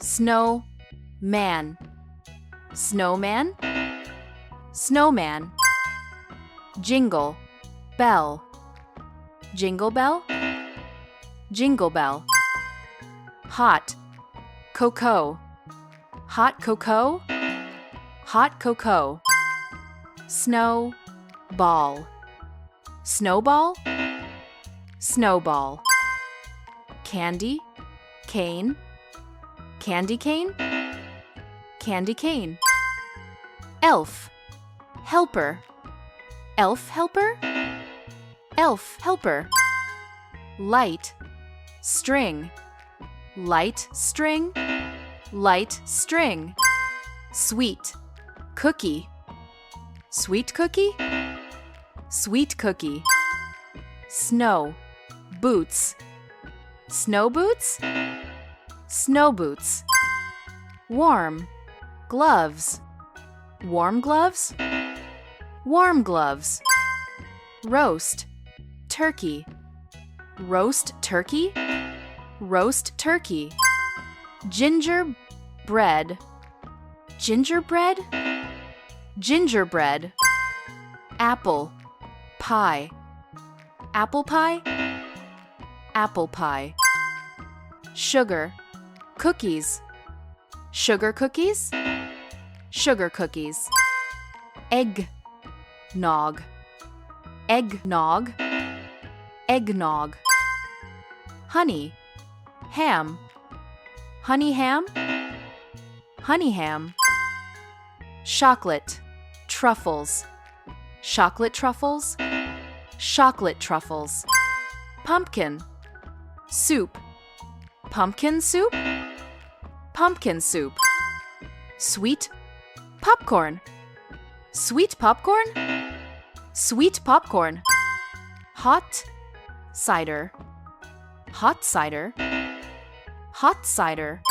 Snow man. Snowman. Snowman. Jingle bell. Jingle bell. Jingle bell. Hot cocoa. Hot cocoa. Hot cocoa. Snow ball. Snowball. Snowball. Candy cane. Candy cane. Candy cane. Elf helper. Elf helper. Elf helper. Light string. Light string. Light string. Sweet cookie. Sweet cookie. Sweet cookie. Snow boots. Snow boots. Snow boots. Warm gloves. Warm gloves. Warm gloves. Roast turkey. Roast turkey. Roast turkey. Gingerbread. Gingerbread. Gingerbread. Apple pie. Apple pie. Apple pie. Sugar cookies. Sugar cookies. Sugar cookies. Egg nog. Egg nog. Egg nog. Honey ham. Honey ham. Honey ham. Chocolate truffles. Chocolate truffles. Chocolate truffles. Pumpkin soup. Pumpkin soup. Pumpkin soup. Sweet popcorn. Sweet popcorn. Sweet popcorn. Hot cider. Hot cider. Hot cider.